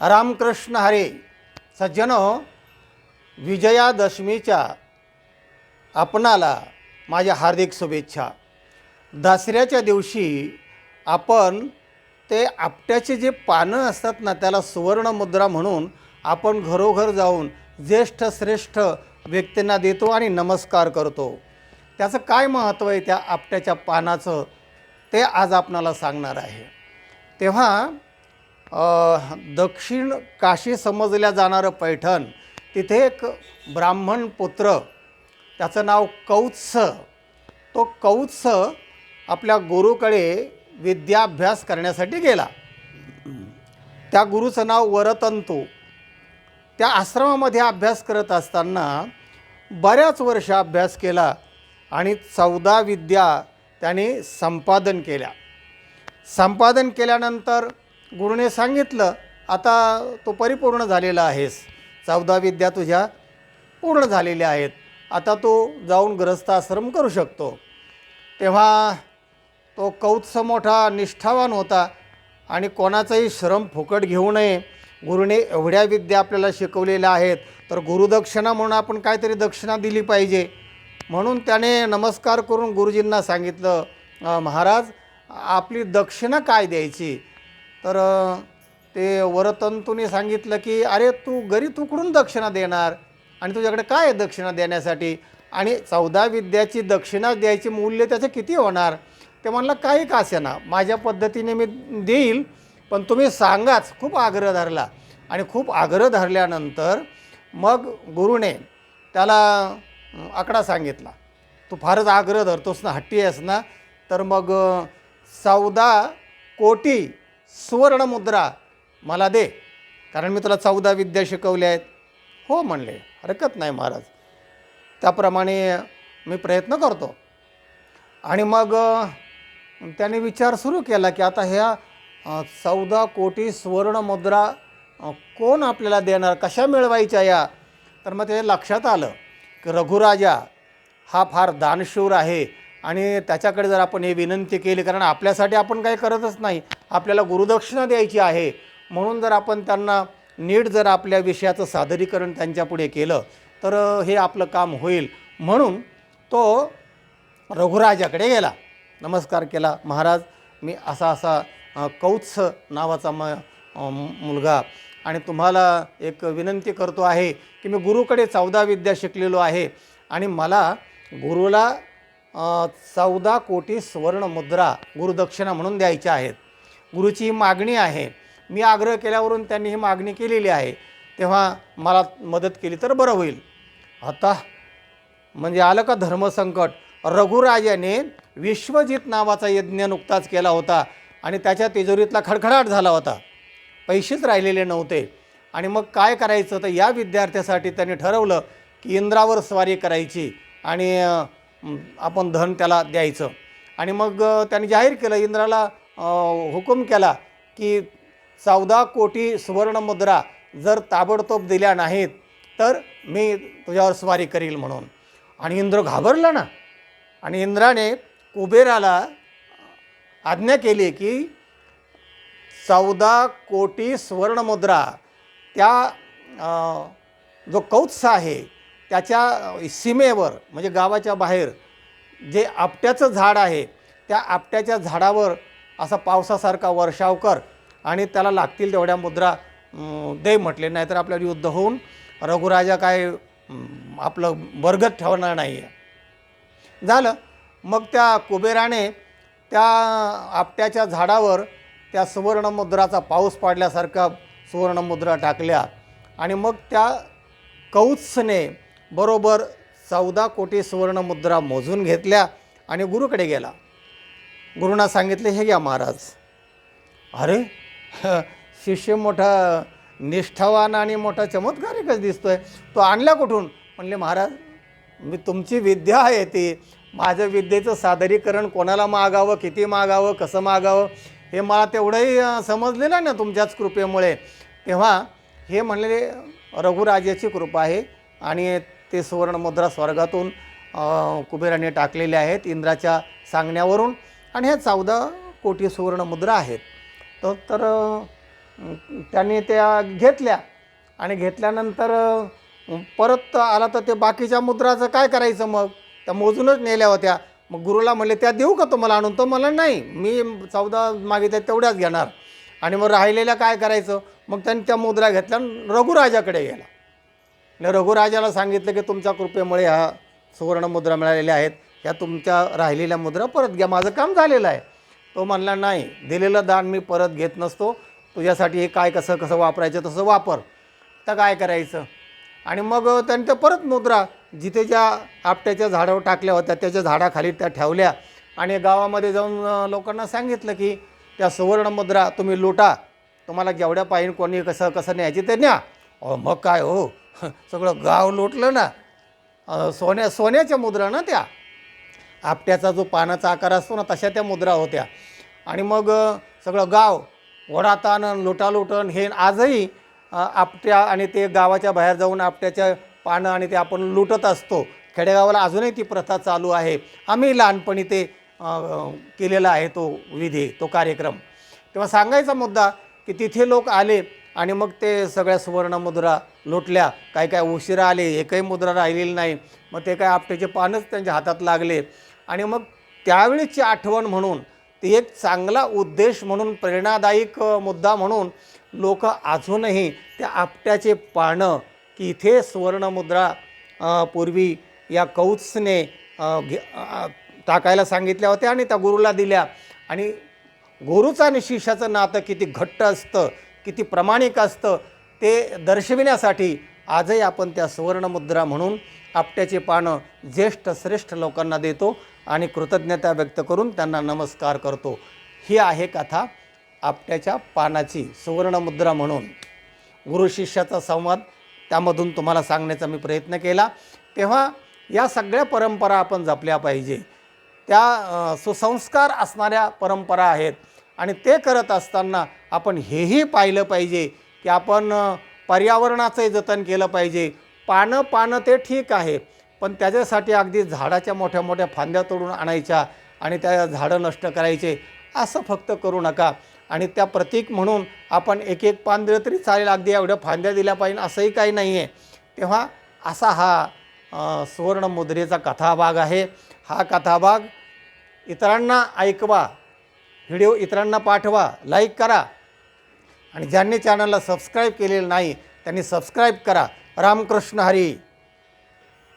रामकृष्ण हरे. सज्जनो, विजयादशमीच्या आपणाला माझ्या हार्दिक शुभेच्छा. दसऱ्याच्या दिवशी आपण ते आपट्याचे जे पानं असतात ना, त्याला सुवर्णमुद्रा म्हणून आपण घरोघर जाऊन ज्येष्ठ श्रेष्ठ व्यक्तींना देतो आणि नमस्कार करतो. त्याचं काय महत्त्व आहे त्या आपट्याच्या पानाचं, ते आज आपणाला सांगणार आहे. तेव्हा दक्षिण काशी समजल्या जाणारं पैठण, तिथे एक ब्राह्मण पुत्र, त्याचं नाव कौत्स. तो कौत्स आपल्या गुरुकडे विद्याभ्यास करण्यासाठी गेला. त्या गुरुचं नाव वरतंतू. त्या आश्रमामध्ये अभ्यास करत असताना बऱ्याच वर्ष अभ्यास केला आणि 14 विद्या त्याने संपादन केल्या. संपादन केल्यानंतर गुरुने सांगितलं, आता तो परिपूर्ण झालेला आहेस, 14 विद्या तुझ्या पूर्ण झालेल्या आहेत, आता तो जाऊन गृहस्थाश्रम करू शकतो. तेव्हा तो कौत्स मोठा निष्ठावान होता आणि कोणाचाही श्रम फुकट घेऊ नये. गुरुने एवढ्या विद्या आपल्याला शिकवलेल्या आहेत, तर गुरुदक्षिणा म्हणून आपण काहीतरी दक्षिणा दिली पाहिजे. म्हणून त्याने नमस्कार करून गुरुजींना सांगितलं, महाराज आपली दक्षिणा काय द्यायची? तर ते वरतंतूने सांगितलं की अरे तू घरी तुकडून दक्षिणा देणार आणि तुझ्याकडे काय आहे दक्षिणा देण्यासाठी, आणि 14 विद्याची दक्षिणा द्यायची मूल्य त्याचं किती होणार? ते म्हणलं काही का असेना, माझ्या पद्धतीने मी देईल, पण तुम्ही सांगाच. खूप आग्रह धरला आणि खूप आग्रह धरल्यानंतर मग गुरुने त्याला आकडा सांगितला. तू फारच आग्रह धरतोस ना, हट्टी आहेस ना, तर मग 14 कोटी सुवर्णमुद्रा मला दे, कारण मी तुला 14 विद्या शिकवल्या आहेत. हो म्हणले, हरकत नाही महाराज, त्याप्रमाणे मी प्रयत्न करतो. आणि मग त्याने विचार सुरू केला की आता ह्या 14 कोटी सुवर्णमुद्रा कोण आपल्याला देणार, कशा मिळवायच्या या? तर मग ते लक्षात आलं की रघुराजा हा फार दानशूर आहे आणि त्याच्याकडे जर आपण हे विनंती केली, कारण आपल्यासाठी आपण काही करतच नाही, आपल्याला गुरुदक्षिणा द्यायची आहे, म्हणून जर आपण त्यांना नीट जर आपल्या विषयाचं सादरीकरण त्यांच्यापुढे केलं तर हे आपलं काम होईल. म्हणून तो रघुराजाकडे गेला, नमस्कार केला, महाराज मी असा कौत्स नावाचा मुलगा, आणि तुम्हाला एक विनंती करतो आहे की मी गुरुकडे 14 विद्या शिकलेलो आहे आणि मला गुरुला 14 कोटी सुवर्णमुद्रा गुरुदक्षिणा म्हणून द्यायच्या आहेत. गुरुची ही मागणी आहे, मी आग्रह केल्यावरून त्यांनी ही मागणी केलेली आहे, तेव्हा मला मदत केली तर बरं होईल. आता म्हणजे आलं का धर्मसंकट. रघुराजाने विश्वजित नावाचा यज्ञ नुकताच केला होता आणि त्याच्या तिजोरीतला खडखडाट झाला होता, पैसेच राहिलेले नव्हते. आणि मग काय करायचं, तर या विद्यार्थ्यासाठी त्यांनी ठरवलं की इंद्रावर स्वारी करायची आणि आपण धन त्याला द्यायचं. आणि मग त्यांनी जाहीर केलं, इंद्राला हुकूम केला की 14 कोटी सुवर्णमुद्रा जर ताबडतोब दिल्या नाहीत तर मी तुझ्यावर स्वारी करील म्हणून. आणि इंद्र घाबरला ना, आणि इंद्राने कुबेराला आज्ञा केली की 14 कोटी सुवर्णमुद्रा त्या जो कौत्स आहे त्याच्या सीमेवर, म्हणजे गावाच्या बाहेर जे आपट्याचं झाड आहे, त्या आपट्याच्या झाडावर असा पावसासारखा वर्षाव कर आणि त्याला लागतील तेवढ्या मुद्रा दे म्हटले, नाहीतर आपल्याला युद्ध होऊन रघुराजा काय आपलं बरगत ठेवणार नाही आहे. झालं. मग त्या कुबेराने त्या आपट्याच्या झाडावर त्या सुवर्णमुद्राचा पाऊस पाडल्यासारखा सुवर्णमुद्रा टाकल्या आणि मग त्या कौत्सने बरोबर 14 कोटी सुवर्णमुद्रा मोजून घेतल्या आणि गुरुकडे गेला. गुरुना सांगितले, हे घ्या महाराज. अरे शिष्य मोठा निष्ठावान आणि मोठा चमत्कारिकच दिसतोय, तो आणला कुठून? म्हणले, महाराज मी तुमची विद्या आहे ती, माझं विद्येचं सादरीकरण कोणाला मागावं, किती मागावं, कसं मागावं हे मला तेवढंही समजलेलं ना तुमच्याच कृपेमुळे. तेव्हा हे म्हणले रघुराजाची कृपा आहे आणि ते सुवर्णमुद्रा स्वर्गातून कुबेराने टाकलेले आहेत इंद्राच्या सांगण्यावरून, आणि ह्या 14 कोटी सुवर्णमुद्रा आहेत. तर त्यांनी त्या घेतल्या आणि घेतल्यानंतर परत आला तर ते बाकीच्या मुद्राचं काय करायचं मग? त्या मोजूनच नेल्या होत्या. मग गुरुला म्हणले त्या देऊ का तुम्हाला आणून? तर मला नाही, मी 14 मागितल्या तेवढ्याच घेणार. आणि मग राहिलेल्या काय करायचं? मग त्यांनी त्या मुद्रा घेतल्या आणि रघुराजाकडे गेला. रघुराजाला सांगितलं की तुमच्या कृपेमुळे ह्या सुवर्णमुद्रा मिळालेल्या आहेत, ह्या तुमच्या राहिलेल्या मुद्रा परत घ्या, माझं काम झालेलं आहे. तो म्हणला नाही, दिलेलं दान मी परत घेत नसतो, तुझ्यासाठी हे काय कसं कसं वापरायचं तसं वापर, तर काय करायचं? आणि मग त्यांनी त्या परत मुद्रा जिथे ज्या आपट्याच्या झाडावर टाकल्या होत्या त्याच्या झाडाखाली त्या ठेवल्या आणि गावामध्ये जाऊन लोकांना सांगितलं की त्या सुवर्णमुद्रा तुम्ही लुटा, तुम्हाला जेवढ्या पाहिजे कोणी कसं कसं न्यायची ते न्या. मग काय हो, सगळं गाव लुटलं ना. सोन्याच्या मुद्रा ना त्या, आपट्याचा जो पानाचा आकार असतो ना तशा त्या मुद्रा होत्या. आणि मग सगळं गाव ओढाताण लुटालुटण हे आजही आपट्या आणि ते गावाच्या बाहेर जाऊन आपट्याच्या पानं आणि ते आपण लुटत असतो. खेडेगावाला अजूनही ती प्रथा चालू आहे. आम्ही लहानपणी ते केलेला आहे तो विधी, तो कार्यक्रम. तेव्हा सांगायचा मुद्दा की तिथे लोक आले आणि मग ते सगळ्या सुवर्णमुद्रा लुटल्या. काय काय उशिरा आले, एकही मुद्रा राहिलेली नाही. मग ते काय आपट्याचे पानच त्यांच्या हातात लागले. आणि मग त्यावेळीची आठवण म्हणून ते एक चांगला उद्देश म्हणून, प्रेरणादायक मुद्दा म्हणून लोक अजूनही त्या आपट्याचे पानं की इथे सुवर्णमुद्रा पूर्वी या कौत्सने टाकायला सांगितल्या होत्या आणि त्या गुरुला दिल्या. आणि गुरुचं आणि शिष्याचं नातं किती घट्ट असतं, किती प्रामाणिक असतं ते दर्शविण्यासाठी आजही आपण त्या सुवर्णमुद्रा म्हणून आपट्याचे पानं ज्येष्ठ श्रेष्ठ लोकांना देतो आणि कृतज्ञता व्यक्त करून त्यांना नमस्कार करतो. ही आहे कथा आपट्याच्या पानाची, सुवर्णमुद्रा म्हणून गुरु शिष्याचा संवाद त्यामधून तुम्हाला सांगण्याचा मी प्रयत्न केला. तेव्हा या सगळ्या परंपरा आपण जपल्या पाहिजे. त्या सुसंस्कार असणाऱ्या परंपरा आहेत आणि ते करत असताना आपण हेही पाहिलं पाहिजे की आपण पर्यावरणाचंही जतन केलं पाहिजे. पानं ते ठीक आहे, पण त्याच्यासाठी अगदी झाडाच्या मोठ्या मोठ्या फांद्या तोडून आणायच्या आणि त्या झाडं नष्ट करायचे असं फक्त करू नका. आणि त्या प्रतीक म्हणून आपण एक एक पान दिलं तरी चालेल, अगदी एवढ्या फांद्या दिल्या पाहिजे असंही काही नाही आहे. तेव्हा असा हा सुवर्णमुद्रेचा कथाभाग आहे. हा कथाभाग इतरांना ऐकवा, व्हिडिओ इतरांना पाठवा, लाईक करा आणि ज्यांनी चॅनलला सबस्क्राईब केलेलं नाही त्यांनी सबस्क्राईब करा. रामकृष्ण हरी.